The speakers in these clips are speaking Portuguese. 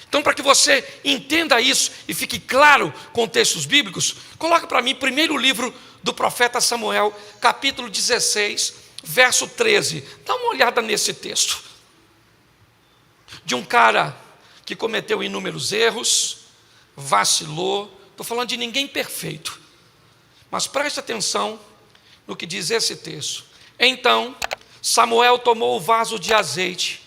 Então, para que você entenda isso e fique claro com textos bíblicos, coloque para mim primeiro o livro do profeta Samuel, capítulo 16, verso 13. Dá uma olhada nesse texto. De um cara que cometeu inúmeros erros, vacilou. Estou falando de ninguém perfeito. Mas preste atenção no que diz esse texto. Então, Samuel tomou o vaso de azeite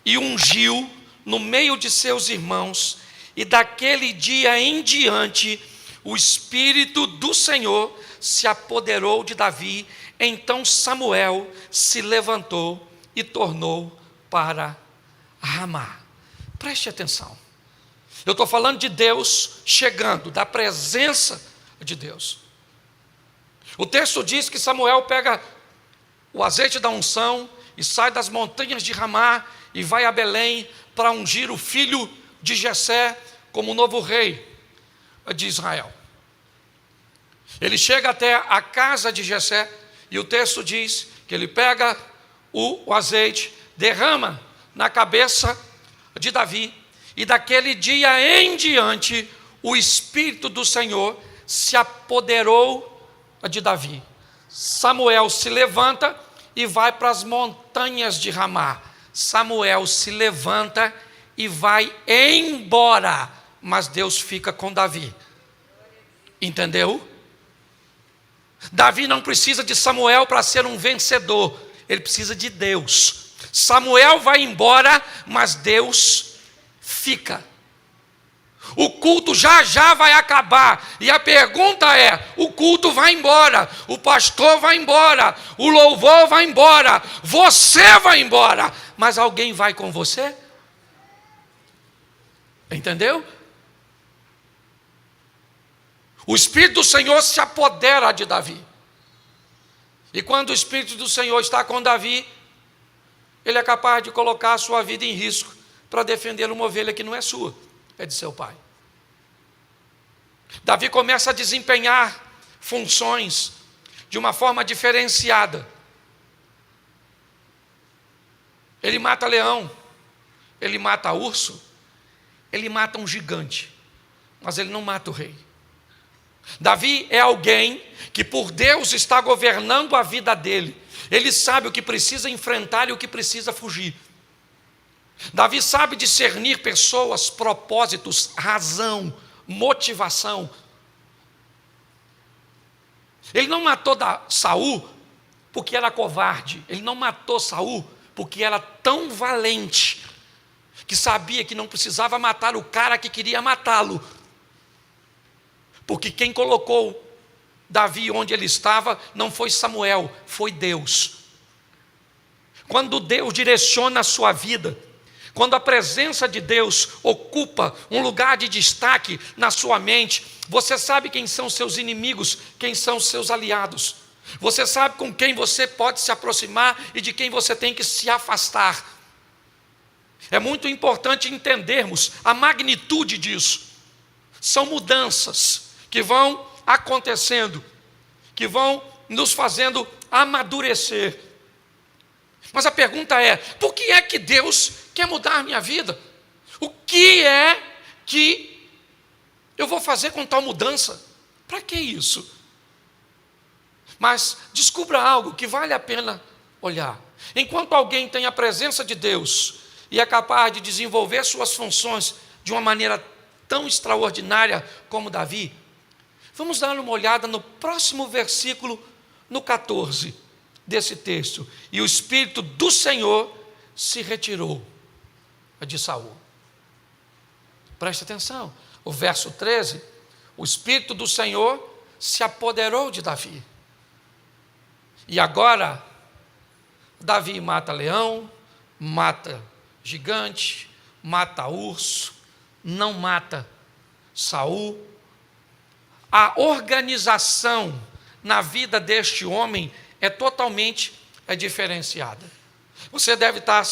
e ungiu no meio de seus irmãos, e daquele dia em diante, o Espírito do Senhor se apoderou de Davi. Então Samuel se levantou e tornou para Ramá. Preste atenção. Eu estou falando de Deus chegando, da presença de Deus. O texto diz que Samuel pega o azeite da unção e sai das montanhas de Ramá e vai a Belém para ungir o filho de Jessé como novo rei de Israel. Ele chega até a casa de Jessé e o texto diz que ele pega o azeite, derrama na cabeça de Davi, e daquele dia em diante o Espírito do Senhor se apoderou de Davi. Samuel se levanta e vai para as montanhas de Ramá. Samuel se levanta e vai embora, mas Deus fica com Davi. Entendeu? Davi não precisa de Samuel para ser um vencedor, ele precisa de Deus. Samuel vai embora, mas Deus fica. O culto já vai acabar, e a pergunta é: o culto vai embora, o pastor vai embora, o louvor vai embora, você vai embora, mas alguém vai com você? Entendeu? O Espírito do Senhor se apodera de Davi, e quando o Espírito do Senhor está com Davi, ele é capaz de colocar a sua vida em risco para defender uma ovelha que não é sua, é de seu pai. Davi começa a desempenhar funções de uma forma diferenciada. Ele mata leão, ele mata urso, ele mata um gigante, mas ele não mata o rei. Davi é alguém que por Deus está governando a vida dele. Ele sabe o que precisa enfrentar e o que precisa fugir. Davi sabe discernir pessoas, propósitos, razão, motivação. Ele não matou Saul porque era covarde. Ele não matou Saul porque era tão valente que sabia que não precisava matar o cara que queria matá-lo. Porque quem colocou Davi onde ele estava não foi Samuel, foi Deus. Quando Deus direciona a sua vida, quando a presença de Deus ocupa um lugar de destaque na sua mente, você sabe quem são seus inimigos, quem são seus aliados. Você sabe com quem você pode se aproximar e de quem você tem que se afastar. É muito importante entendermos a magnitude disso. São mudanças que vão acontecendo, que vão nos fazendo amadurecer. Mas a pergunta é: por que é que Deus quer mudar a minha vida? O que é que eu vou fazer com tal mudança? Para que isso? Mas descubra algo que vale a pena olhar. Enquanto alguém tem a presença de Deus e é capaz de desenvolver suas funções de uma maneira tão extraordinária como Davi, vamos dar uma olhada no próximo versículo, no 14 desse texto. E o Espírito do Senhor se retirou de Saul. Preste atenção, o verso 13, o Espírito do Senhor se apoderou de Davi. E agora, Davi mata leão, mata gigante, mata urso, não mata Saul. A organização na vida deste homem é totalmente diferenciada. Você deve estar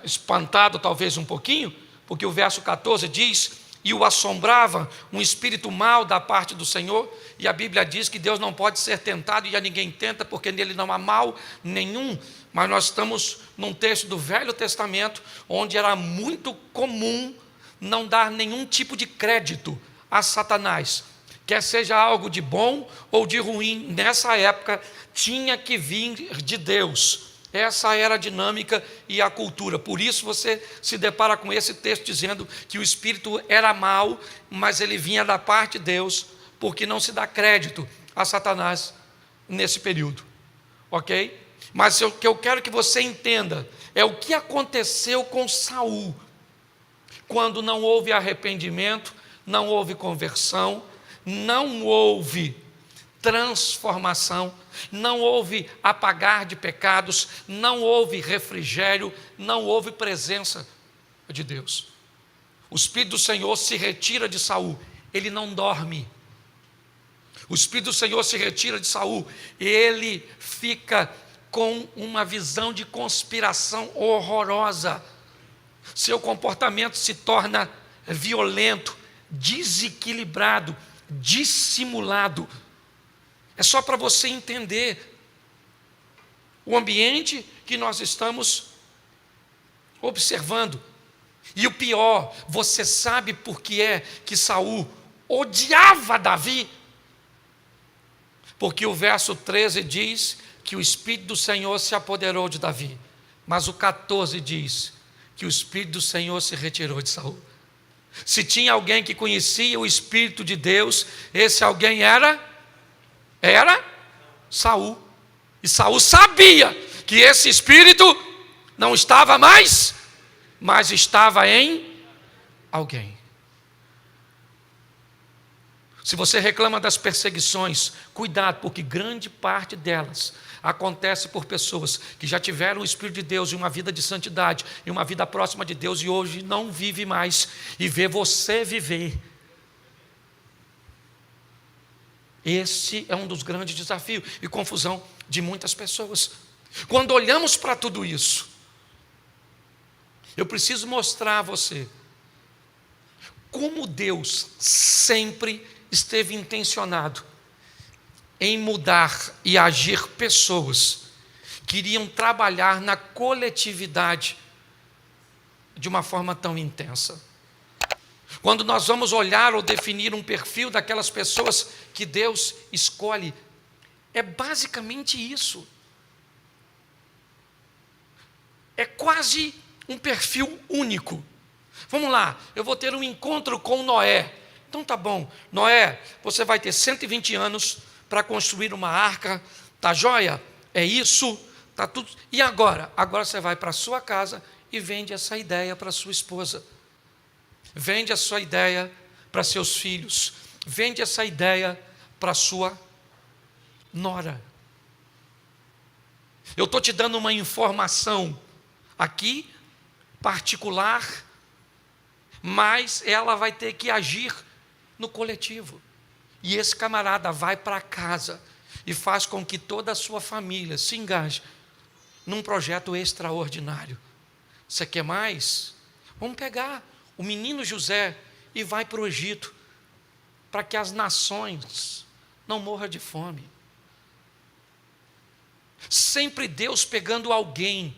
espantado talvez um pouquinho, porque o verso 14 diz e o assombrava um espírito mau da parte do Senhor, e a Bíblia diz que Deus não pode ser tentado e a ninguém tenta, porque nele não há mal nenhum. Mas nós estamos num texto do Velho Testamento, onde era muito comum não dar nenhum tipo de crédito a Satanás, quer seja algo de bom ou de ruim. Nessa época tinha que vir de Deus. Essa era a dinâmica e a cultura. Por isso você se depara com esse texto dizendo que o espírito era mau, mas ele vinha da parte de Deus, porque não se dá crédito a Satanás nesse período. Ok? Mas o que eu quero que você entenda é o que aconteceu com Saul, quando não houve arrependimento, não houve conversão, não houve transformação, não houve apagar de pecados, não houve refrigério, não houve presença de Deus. O Espírito do Senhor se retira de Saul, ele não dorme. O Espírito do Senhor se retira de Saul, ele fica com uma visão de conspiração horrorosa. Seu comportamento se torna violento, desequilibrado, dissimulado. É só para você entender o ambiente que nós estamos observando. E o pior, você sabe por que é que Saul odiava Davi? Porque o verso 13 diz que o Espírito do Senhor se apoderou de Davi, mas o 14 diz que o Espírito do Senhor se retirou de Saul. Se tinha alguém que conhecia o Espírito de Deus, esse alguém era Saul. E Saul sabia que esse Espírito não estava mais, mas estava em alguém. Se você reclama das perseguições, cuidado, porque grande parte delas acontece por pessoas que já tiveram o Espírito de Deus e uma vida de santidade, e uma vida próxima de Deus, e hoje não vive mais, e vê você viver. Esse é um dos grandes desafios e confusão de muitas pessoas. Quando olhamos para tudo isso, eu preciso mostrar a você como Deus sempre esteve intencionado em mudar e agir pessoas que iriam trabalhar na coletividade de uma forma tão intensa. Quando nós vamos olhar ou definir um perfil daquelas pessoas que Deus escolhe, é basicamente isso. É quase um perfil único. Vamos lá, eu vou ter um encontro com Noé. Então tá bom, Noé, você vai ter 120 anos para construir uma arca, tá joia? É isso, tá tudo. E agora? Agora você vai para a sua casa e vende essa ideia para sua esposa. Vende a sua ideia para seus filhos. Vende essa ideia para sua nora. Eu estou te dando uma informação aqui, particular, mas ela vai ter que agir no coletivo. E esse camarada vai para casa e faz com que toda a sua família se engaje num projeto extraordinário. Você quer mais? Vamos pegar o menino José e vai para o Egito, para que as nações não morram de fome. Sempre Deus pegando alguém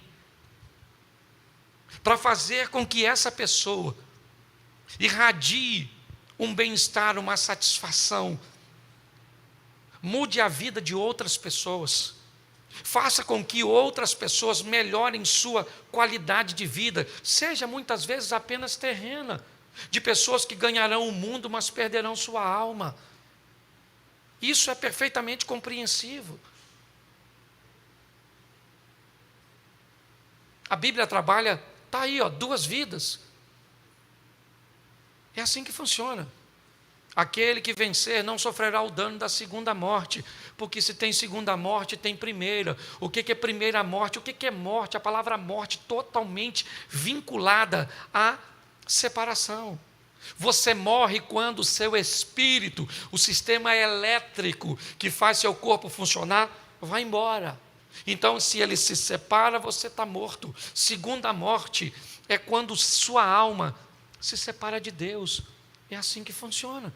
para fazer com que essa pessoa irradie um bem-estar, uma satisfação, mude a vida de outras pessoas, faça com que outras pessoas melhorem sua qualidade de vida, seja muitas vezes apenas terrena, de pessoas que ganharão o mundo, mas perderão sua alma. Isso é perfeitamente compreensível. A Bíblia trabalha, está aí, duas vidas. É assim que funciona. Aquele que vencer não sofrerá o dano da segunda morte, porque se tem segunda morte, tem primeira. O que é primeira morte? O que é morte? A palavra morte totalmente vinculada à separação. Você morre quando o seu espírito, o sistema elétrico que faz seu corpo funcionar, vai embora. Então, se ele se separa, você está morto. Segunda morte é quando sua alma se separa de Deus. É assim que funciona.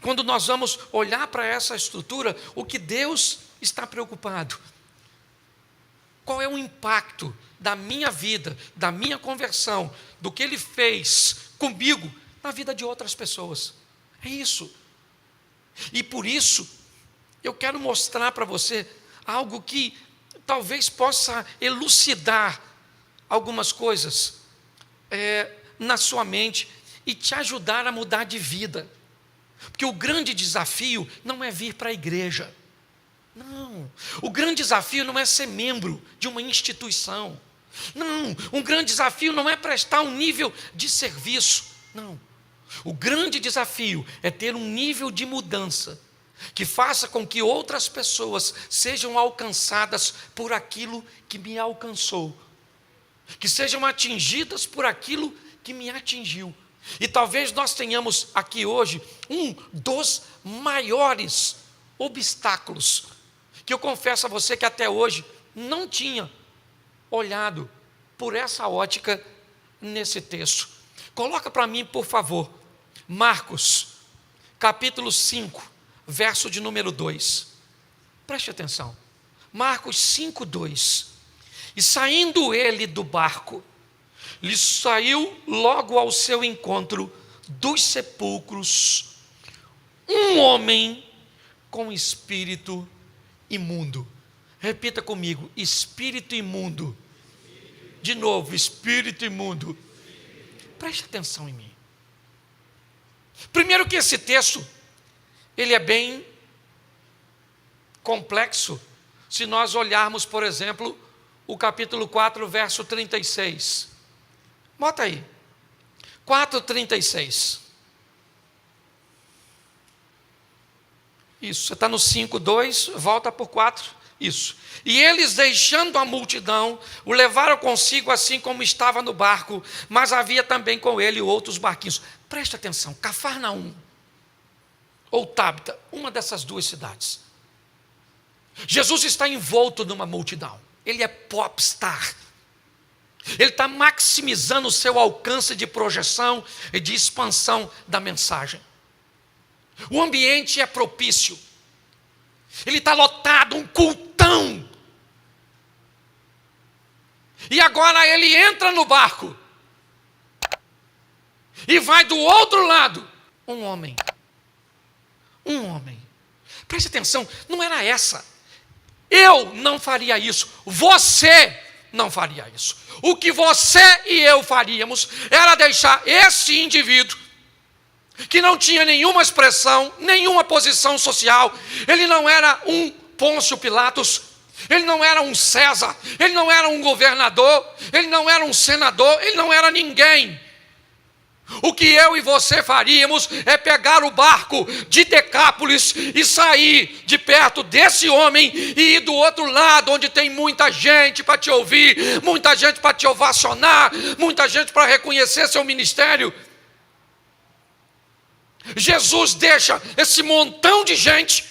Quando nós vamos olhar para essa estrutura, o que Deus está preocupado? Qual é o impacto da minha vida, da minha conversão, do que Ele fez comigo na vida de outras pessoas? É isso. E por isso, eu quero mostrar para você algo que talvez possa elucidar algumas coisas na sua mente e te ajudar a mudar de vida. Porque o grande desafio não é vir para a igreja. Não. O grande desafio não é ser membro de uma instituição. Não. Um grande desafio não é prestar um nível de serviço. Não. O grande desafio é ter um nível de mudança que faça com que outras pessoas sejam alcançadas por aquilo que me alcançou, que sejam atingidas por aquilo que me atingiu. E talvez nós tenhamos aqui hoje um dos maiores obstáculos, que eu confesso a você que até hoje não tinha olhado por essa ótica nesse texto. Coloca para mim, por favor, Marcos, capítulo 5, verso de número 2. Preste atenção. Marcos 5, 2. E saindo ele do barco, lhe saiu logo ao seu encontro dos sepulcros um homem com espírito imundo. Repita comigo: espírito imundo. De novo, espírito imundo. Preste atenção em mim. Primeiro que esse texto, ele é bem complexo, se nós olharmos, por exemplo, o capítulo 4, verso 36. Bota aí, 4:36. Isso, você está no 5:2, volta por 4, isso. E eles, deixando a multidão, o levaram consigo assim como estava no barco, mas havia também com ele outros barquinhos. Preste atenção, Cafarnaum ou Tabita, uma dessas duas cidades. Jesus está envolto numa multidão, ele é popstar. Ele está maximizando o seu alcance de projeção e de expansão da mensagem. O ambiente é propício. Ele está lotado, um cultão. E agora ele entra no barco. E vai do outro lado. Um homem. Preste atenção, não era essa. Eu não faria isso. Você não faria isso. O que você e eu faríamos era deixar esse indivíduo, que não tinha nenhuma expressão, nenhuma posição social, ele não era um Pôncio Pilatos, ele não era um César, ele não era um governador, ele não era um senador, ele não era ninguém. O que eu e você faríamos é pegar o barco de Decápolis e sair de perto desse homem e ir do outro lado, onde tem muita gente para te ouvir, muita gente para te ovacionar, muita gente para reconhecer seu ministério. Jesus deixa esse montão de gente.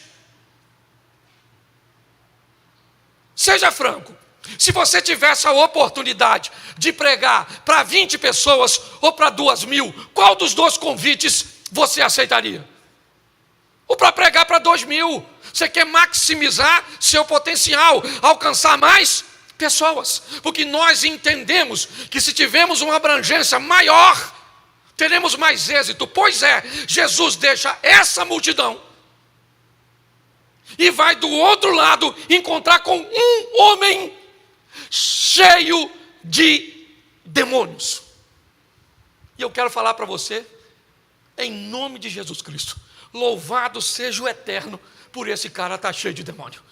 Seja franco. Se você tivesse a oportunidade de pregar para 20 pessoas ou para 2.000, qual dos dois convites você aceitaria? Ou para pregar para 2.000? Você quer maximizar seu potencial, alcançar mais pessoas, porque nós entendemos que se tivermos uma abrangência maior, teremos mais êxito. Pois é, Jesus deixa essa multidão e vai do outro lado encontrar com um homem cheio de demônios. E eu quero falar para você, em nome de Jesus Cristo, louvado seja o Eterno por esse cara estar cheio de demônio.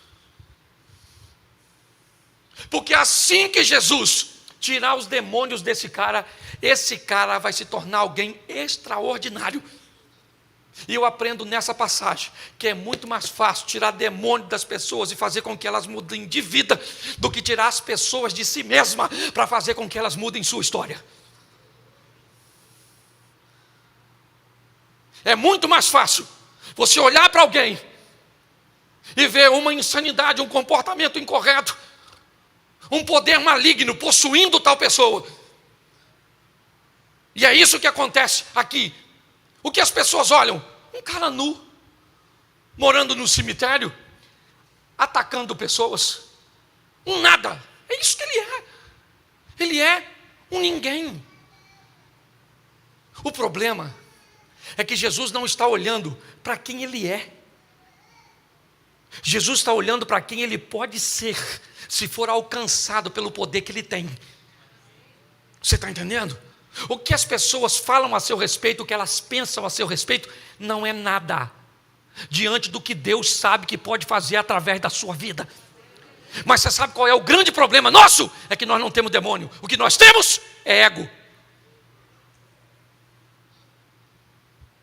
Porque assim que Jesus tirar os demônios desse cara, esse cara vai se tornar alguém extraordinário. E eu aprendo nessa passagem que é muito mais fácil tirar demônio das pessoas e fazer com que elas mudem de vida do que tirar as pessoas de si mesma para fazer com que elas mudem sua história. É muito mais fácil você olhar para alguém e ver uma insanidade, um comportamento incorreto, um poder maligno possuindo tal pessoa, E é isso que acontece aqui. O que as pessoas olham? Um cara nu, morando no cemitério, atacando pessoas. Um nada. É isso que ele é. Ele é um ninguém. O problema é que Jesus não está olhando para quem ele é. Jesus está olhando para quem ele pode ser, se for alcançado pelo poder que ele tem. Você está entendendo? O que as pessoas falam a seu respeito, o que elas pensam a seu respeito, não é nada diante do que Deus sabe que pode fazer através da sua vida. Mas você sabe qual é o grande problema nosso? É que nós não temos demônio. O que nós temos é ego.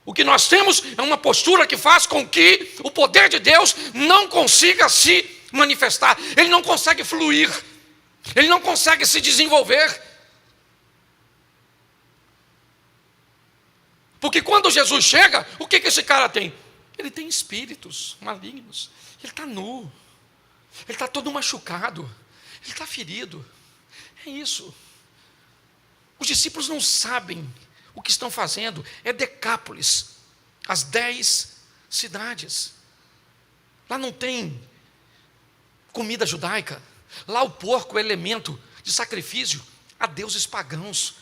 O que nós temos é uma postura que faz com que o poder de Deus não consiga se manifestar. Ele não consegue fluir. Ele não consegue se desenvolver. Porque quando Jesus chega, o que esse cara tem? Ele tem espíritos malignos. Ele está nu. Ele está todo machucado. Ele está ferido. É isso. Os discípulos não sabem o que estão fazendo. É Decápolis, as 10 cidades. Lá não tem comida judaica. Lá o porco é elemento de sacrifício a deuses pagãos.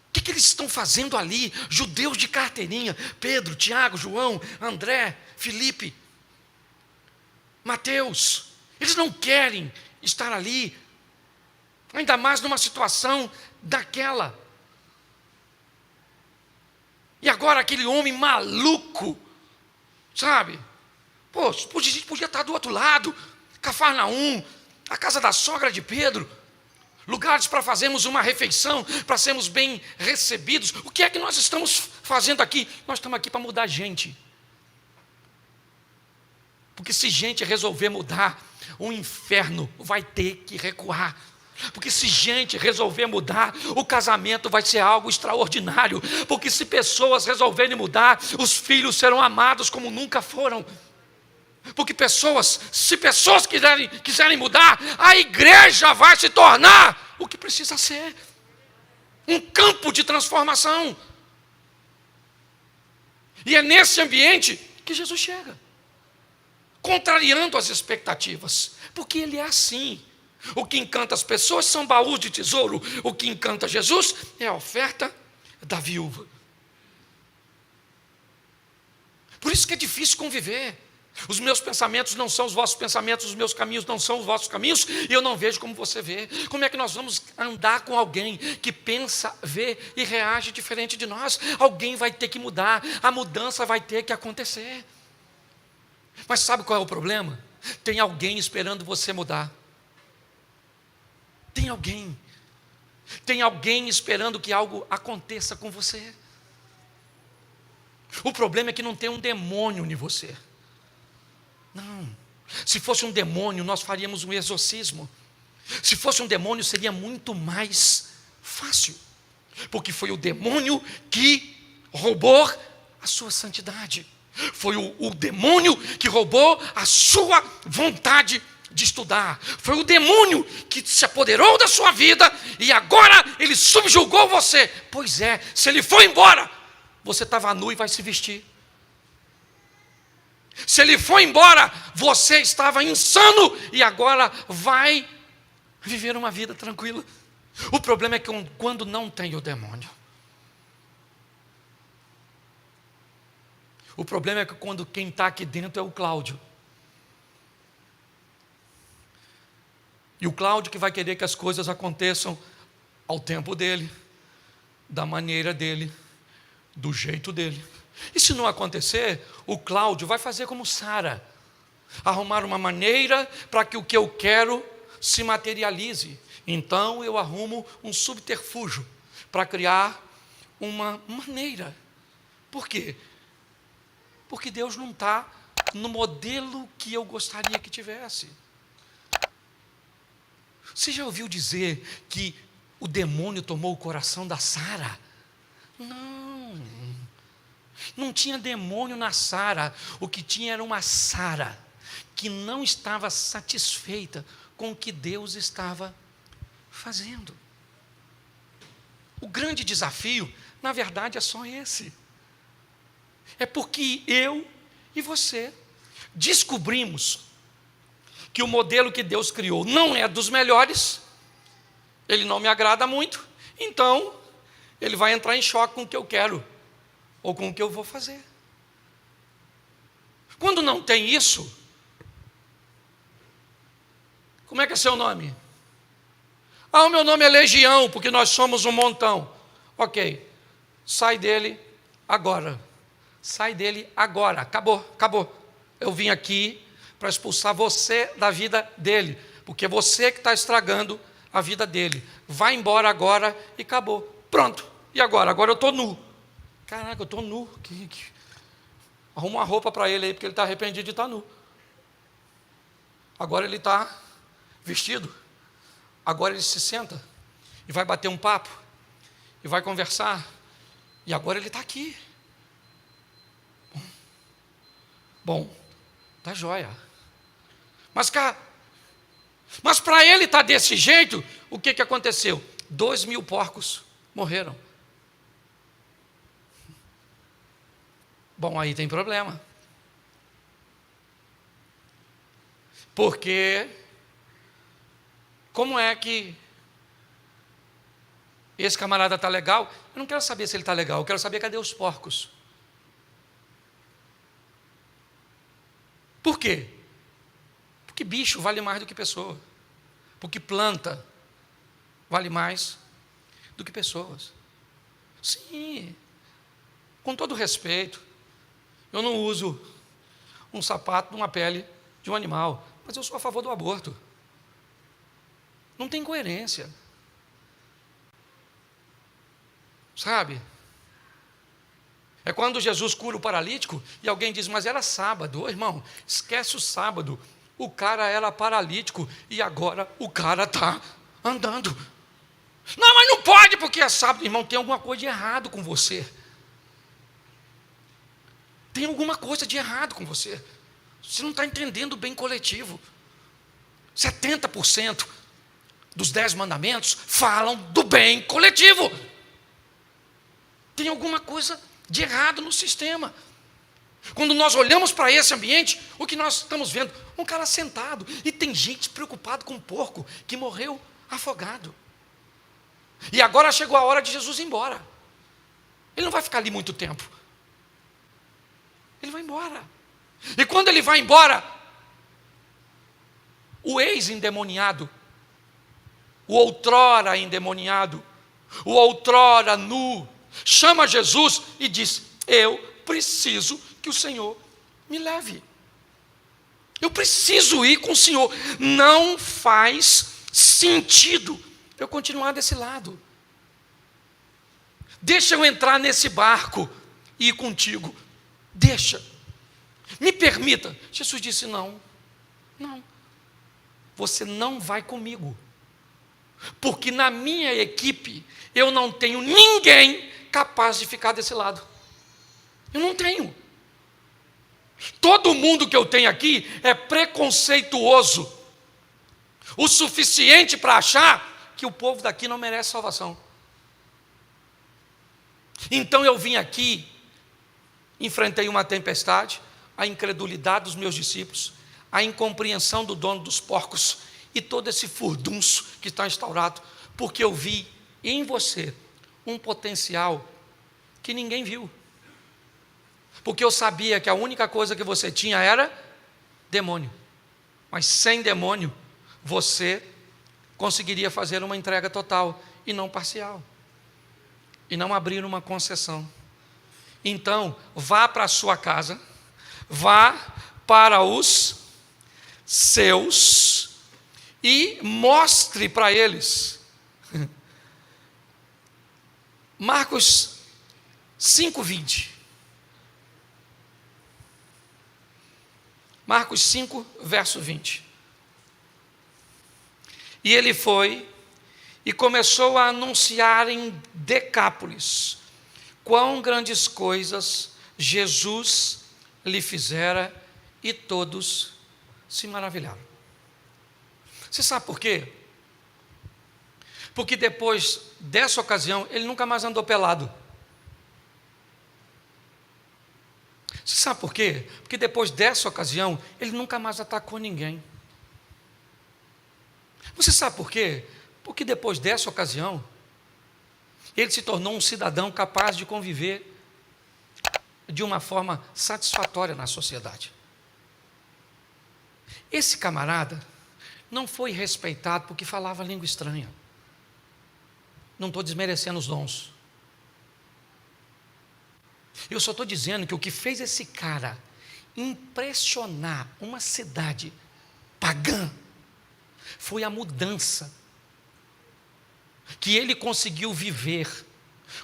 O que eles estão fazendo ali? Judeus de carteirinha. Pedro, Tiago, João, André, Filipe, Mateus. Eles não querem estar ali, ainda mais numa situação daquela. E agora aquele homem maluco, sabe? Pô, a gente podia estar do outro lado, Cafarnaum, a casa da sogra de Pedro, lugares para fazermos uma refeição, para sermos bem recebidos. O que é que nós estamos fazendo aqui? Nós estamos aqui para mudar gente. Porque se gente resolver mudar, o inferno vai ter que recuar. Porque se gente resolver mudar, o casamento vai ser algo extraordinário. Porque se pessoas resolverem mudar, os filhos serão amados como nunca foram. Porque se pessoas quiserem mudar, a igreja vai se tornar o que precisa ser. Um campo de transformação. E é nesse ambiente que Jesus chega, contrariando as expectativas. Porque ele é assim. O que encanta as pessoas são baús de tesouro. O que encanta Jesus é a oferta da viúva. Por isso que é difícil conviver. Os meus pensamentos não são os vossos pensamentos, os meus caminhos não são os vossos caminhos, e eu não vejo como você vê. Como é que nós vamos andar com alguém que pensa, vê e reage diferente de nós? Alguém vai ter que mudar, a mudança vai ter que acontecer. Mas sabe qual é o problema? Tem alguém esperando você mudar. Tem alguém esperando que algo aconteça com você. O problema é que não tem um demônio em você. Não. Se fosse um demônio, nós faríamos um exorcismo. Se fosse um demônio, seria muito mais fácil. Porque foi o demônio que roubou a sua santidade. Foi o demônio que roubou a sua vontade de estudar. Foi o demônio que se apoderou da sua vida e agora ele subjugou você. Pois é, se ele for embora, você estava nu e vai se vestir. Se ele for embora, você estava insano e agora vai viver uma vida tranquila. O problema é que quando não tem o demônio. O problema é que quando quem está aqui dentro é o Cláudio. E o Cláudio que vai querer que as coisas aconteçam ao tempo dele, da maneira dele, do jeito dele. E se não acontecer, o Cláudio vai fazer como Sara, arrumar uma maneira para que o que eu quero se materialize. Então eu arrumo um subterfúgio para criar uma maneira. Por quê? Porque Deus não está no modelo que eu gostaria que tivesse. Você já ouviu dizer que o demônio tomou o coração da Sara? Não tinha demônio na Sara. O que tinha era uma Sara que não estava satisfeita com o que Deus estava fazendo. O grande desafio, na verdade, é só esse. É porque eu e você descobrimos que o modelo que Deus criou não é dos melhores, ele não me agrada muito, então ele vai entrar em choque com o que eu quero, ou com o que eu vou fazer. Quando não tem isso, como é que é seu nome? Ah, o meu nome é Legião, porque nós somos um montão. Ok, sai dele agora. Sai dele agora. Acabou. Eu vim aqui para expulsar você da vida dele, porque é você que está estragando a vida dele. Vai embora agora e acabou. Pronto. E agora? Agora eu estou nu. Caraca, eu estou nu. Arruma uma roupa para ele aí, porque ele está arrependido de estar nu. Agora ele está vestido. Agora ele se senta e vai bater um papo e vai conversar. E agora ele está aqui. Bom, tá joia. Mas para ele estar desse jeito, o que aconteceu? 2.000 porcos morreram. Bom, aí tem problema. Porque como é que esse camarada está legal? Eu não quero saber se ele está legal, eu quero saber cadê os porcos. Por quê? Porque bicho vale mais do que pessoa. Porque planta vale mais do que pessoas. Sim, com todo respeito, eu não uso um sapato numa pele de um animal, mas eu sou a favor do aborto. Não tem coerência. Sabe? É quando Jesus cura o paralítico e alguém diz, mas era sábado. Ô, irmão, esquece o sábado. O cara era paralítico e agora o cara está andando. Não, mas não pode porque é sábado. Irmão, tem alguma coisa de errado com você. Tem alguma coisa de errado com você. Você não está entendendo o bem coletivo. 70% dos 10 mandamentos falam do bem coletivo. Tem alguma coisa de errado no sistema. Quando nós olhamos para esse ambiente, o que nós estamos vendo? Um cara sentado, e tem gente preocupado com um porco que morreu afogado. E agora chegou a hora de Jesus ir embora. Ele não vai ficar ali muito tempo. Ele vai embora. E quando ele vai embora, o ex-endemoniado, o outrora endemoniado, o outrora nu, chama Jesus e diz, eu preciso que o Senhor me leve. Eu preciso ir com o Senhor. Não faz sentido eu continuar desse lado. Deixa eu entrar nesse barco e ir contigo. Deixa. Me permita. Jesus disse, não. Você não vai comigo. Porque na minha equipe, eu não tenho ninguém capaz de ficar desse lado. Eu não tenho. Todo mundo que eu tenho aqui é preconceituoso o suficiente para achar que o povo daqui não merece salvação. Então eu vim aqui, enfrentei uma tempestade, a incredulidade dos meus discípulos, a incompreensão do dono dos porcos e todo esse furdunço que está instaurado, porque eu vi em você um potencial que ninguém viu. Porque eu sabia que a única coisa que você tinha era demônio. Mas sem demônio, você conseguiria fazer uma entrega total e não parcial. E não abrir uma concessão. Então, vá para a sua casa, vá para os seus e mostre para eles. Marcos 5:20. Marcos 5, verso 20. E ele foi e começou a anunciar em Decápolis quão grandes coisas Jesus lhe fizera, e todos se maravilharam. Você sabe por quê? Porque depois dessa ocasião, ele nunca mais andou pelado. Você sabe por quê? Porque depois dessa ocasião, ele nunca mais atacou ninguém. Você sabe por quê? Porque depois dessa ocasião, ele se tornou um cidadão capaz de conviver de uma forma satisfatória na sociedade. Esse camarada não foi respeitado porque falava língua estranha. Não estou desmerecendo os dons. Eu só estou dizendo que o que fez esse cara impressionar uma cidade pagã foi a mudança que ele conseguiu viver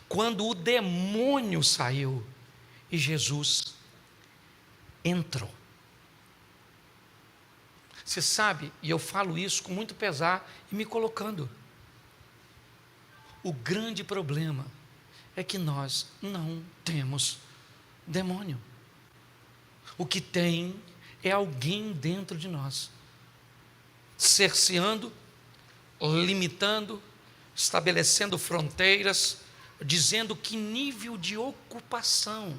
quando o demônio saiu e Jesus entrou. Você sabe, e eu falo isso com muito pesar e me colocando, o grande problema é que nós não temos demônio. O que tem é alguém dentro de nós, cerceando, limitando, estabelecendo fronteiras, dizendo que nível de ocupação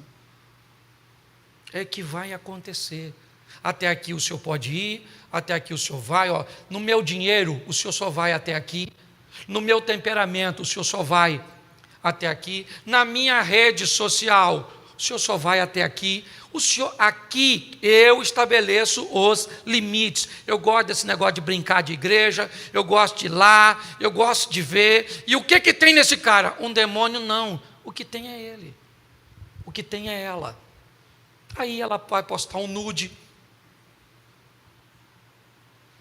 é que vai acontecer. Até aqui o senhor pode ir, até aqui o senhor vai, ó, no meu dinheiro o senhor só vai até aqui, no meu temperamento o senhor só vai até aqui, na minha rede social o senhor só vai até aqui, o senhor, aqui eu estabeleço os limites. Eu gosto desse negócio de brincar de igreja, eu gosto de ir lá, eu gosto de ver. E o que tem nesse cara? Um demônio? Não, o que tem é ele, o que tem é ela. Aí ela vai postar um nude,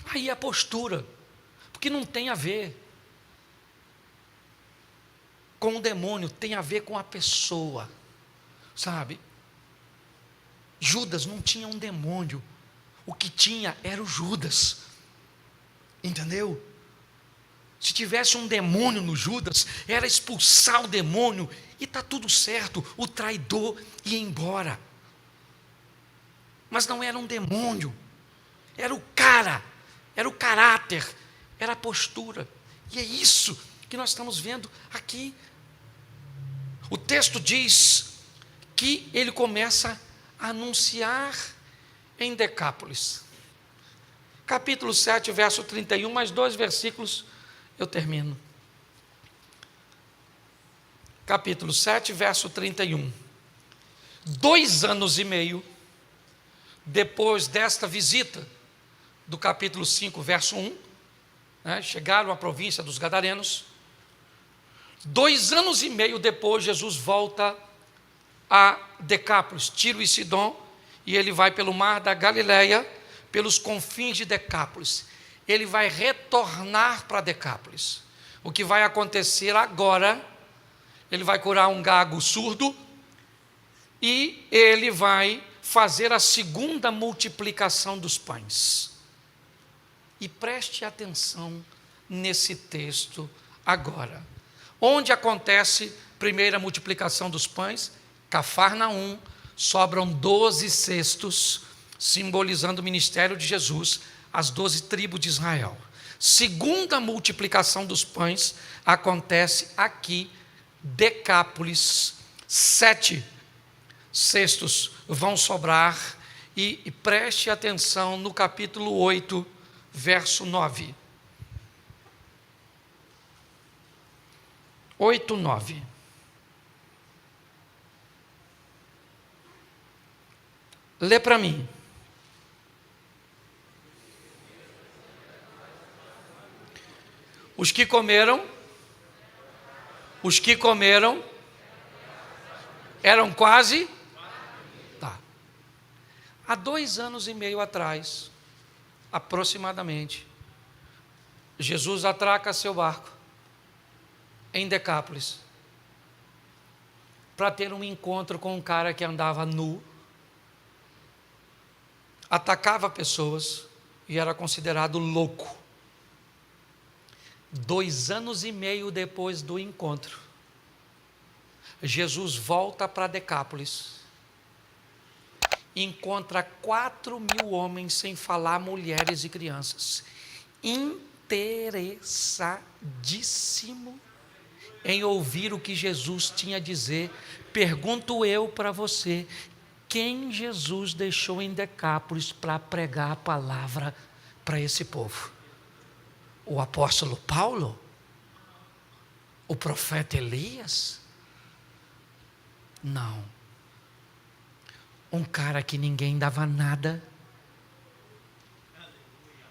aí a postura, porque não tem a ver com o demônio, tem a ver com a pessoa, sabe? Judas não tinha um demônio, o que tinha era o Judas, entendeu? Se tivesse um demônio no Judas, era expulsar o demônio e está tudo certo, o traidor ia embora. Mas não era um demônio, era o cara, era o caráter, era a postura. E é isso que nós estamos vendo aqui. O texto diz que ele começa a anunciar em Decápolis. Capítulo 7, verso 31, mais 2 versículos, eu termino. Capítulo 7, verso 31. 2 anos e meio depois desta visita, do capítulo 5, verso 1, chegaram à província dos Gadarenos. 2 anos e meio depois, Jesus volta a Decápolis, Tiro e Sidom, e ele vai pelo mar da Galileia, pelos confins de Decápolis. Ele vai retornar para Decápolis. O que vai acontecer agora, ele vai curar um gago surdo, e ele vai fazer a segunda multiplicação dos pães. E preste atenção nesse texto agora. Onde acontece a primeira multiplicação dos pães? Cafarnaum, sobram 12 cestos, simbolizando o ministério de Jesus, as 12 tribos de Israel. Segunda multiplicação dos pães acontece aqui, Decápolis, 7 cestos vão sobrar, e preste atenção no capítulo 8, verso 9. 8, 9. Lê para mim. Os que comeram eram quase. Tá. Há 2 anos e meio atrás, aproximadamente, Jesus atraca seu barco em Decápolis para ter um encontro com um cara que andava nu, atacava pessoas e era considerado louco. 2 anos e meio depois do encontro, Jesus volta para Decápolis, encontra 4.000 homens, sem falar mulheres e crianças, interessadíssimo em ouvir o que Jesus tinha a dizer. Pergunto eu para você, quem Jesus deixou em Decápolis para pregar a palavra para esse povo? O apóstolo Paulo? O profeta Elias? Não. Um cara que ninguém dava nada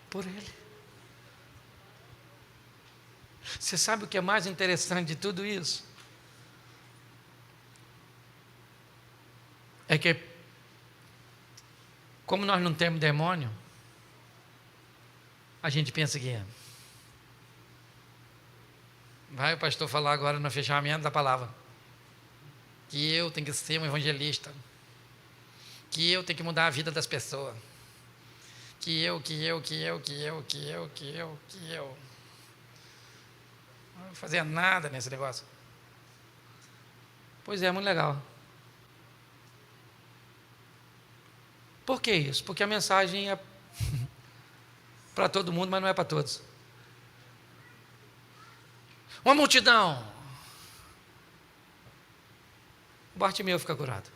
por ele. Você sabe o que é mais interessante de tudo isso? É que, como nós não temos demônio, a gente pensa que vai o pastor falar agora no fechamento da palavra que eu tenho que ser um evangelista, que eu tenho que mudar a vida das pessoas, que eu. Não vou fazer nada nesse negócio. Pois é, muito legal. Por que isso? Porque a mensagem é para todo mundo, mas não é para todos. Uma multidão. O Bartimeu fica curado.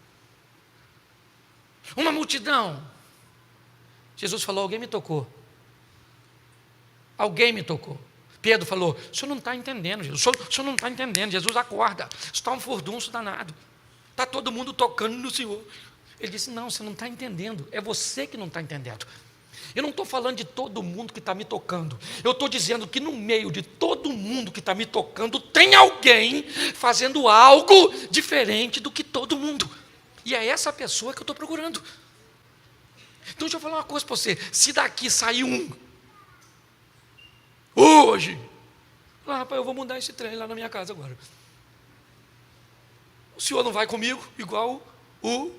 Uma multidão. Jesus falou, alguém me tocou. Alguém me tocou. Pedro falou, o senhor não está entendendo, Jesus. O senhor não está entendendo. Jesus, acorda. Isso está um furdunço danado. Está todo mundo tocando no Senhor. Ele disse, não, você não está entendendo. É você que não está entendendo. Eu não estou falando de todo mundo que está me tocando. Eu estou dizendo que no meio de todo mundo que está me tocando, tem alguém fazendo algo diferente do que todo mundo. E é essa pessoa que eu estou procurando. Então deixa eu falar uma coisa para você. Se daqui sair um, hoje, rapaz, eu vou mudar esse trem lá na minha casa agora. O senhor não vai comigo, igual o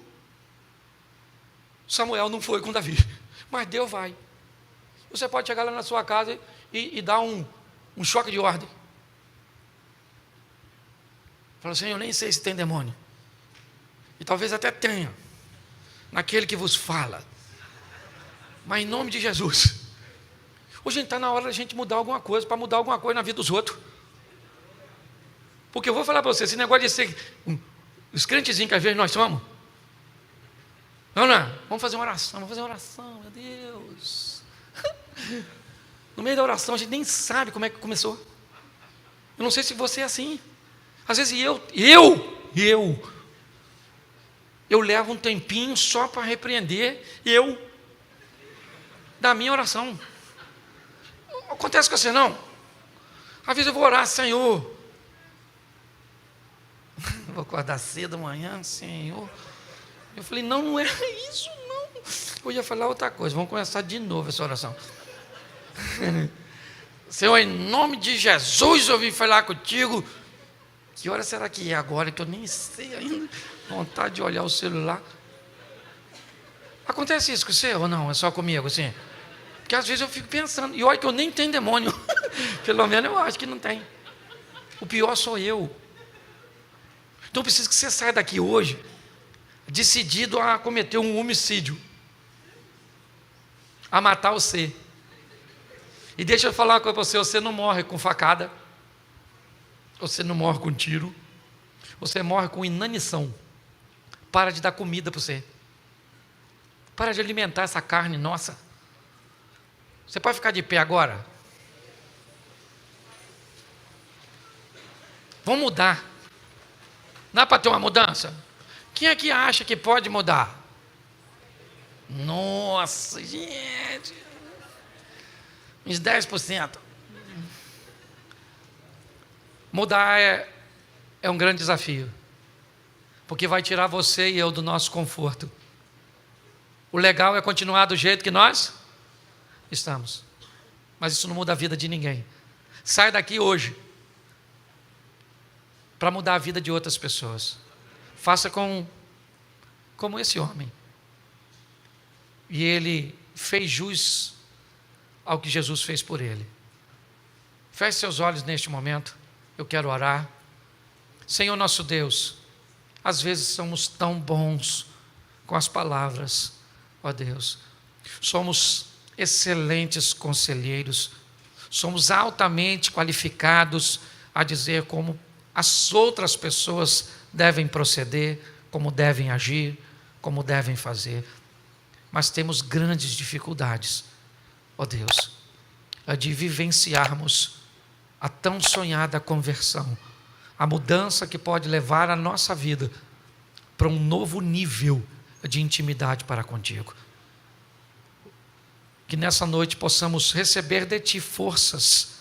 Samuel não foi com Davi. Mas Deus vai. Você pode chegar lá na sua casa e dar um choque de ordem. Fala assim, eu nem sei se tem demônio. E talvez até tenha. Naquele que vos fala. Mas em nome de Jesus. Hoje está na hora da gente mudar alguma coisa, para mudar alguma coisa na vida dos outros. Porque eu vou falar para você, esse negócio de ser os crentezinhos que às vezes nós somos. Não, vamos fazer uma oração, meu Deus. No meio da oração a gente nem sabe como é que começou. Eu não sei se você é assim. Às vezes eu levo um tempinho só para repreender da minha oração. Acontece com você não? Às vezes eu vou orar, Senhor. Vou acordar cedo amanhã, Senhor. Eu falei, não é isso, não. Eu ia falar outra coisa, vamos começar de novo essa oração. Senhor, em nome de Jesus, eu vim falar contigo. Que hora será que é agora, que eu nem sei ainda? Vontade de olhar o celular. Acontece isso com você ou não? É só comigo, assim? Porque às vezes eu fico pensando, e olha que eu nem tenho demônio. Pelo menos eu acho que não tem. O pior sou eu. Então eu preciso que você saia daqui hoje decidido a cometer um homicídio, a matar você. E deixa eu falar uma coisa para você, você não morre com facada, você não morre com tiro, você morre com inanição. Para de dar comida para você, para de alimentar essa carne nossa. Você pode ficar de pé agora? Vamos mudar. Não é para ter uma mudança? Quem é que acha que pode mudar? Nossa, gente. Uns 10%. Mudar é um grande desafio. Porque vai tirar você e eu do nosso conforto. O legal é continuar do jeito que nós estamos. Mas isso não muda a vida de ninguém. Sai daqui hoje para mudar a vida de outras pessoas. Faça como esse homem. E ele fez jus ao que Jesus fez por ele. Feche seus olhos neste momento. Eu quero orar. Senhor nosso Deus, às vezes somos tão bons com as palavras, ó Deus. Somos excelentes conselheiros. Somos altamente qualificados a dizer como as outras pessoas devem proceder, como devem agir, como devem fazer. Mas temos grandes dificuldades, ó Deus, de vivenciarmos a tão sonhada conversão, a mudança que pode levar a nossa vida para um novo nível de intimidade para contigo. Que nessa noite possamos receber de Ti forças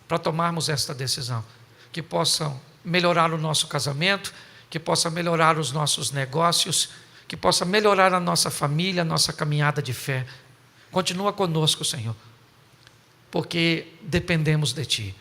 para tomarmos esta decisão, que possam melhorar o nosso casamento, que possa melhorar os nossos negócios, que possa melhorar a nossa família, a nossa caminhada de fé. Continua conosco, Senhor, porque dependemos de Ti.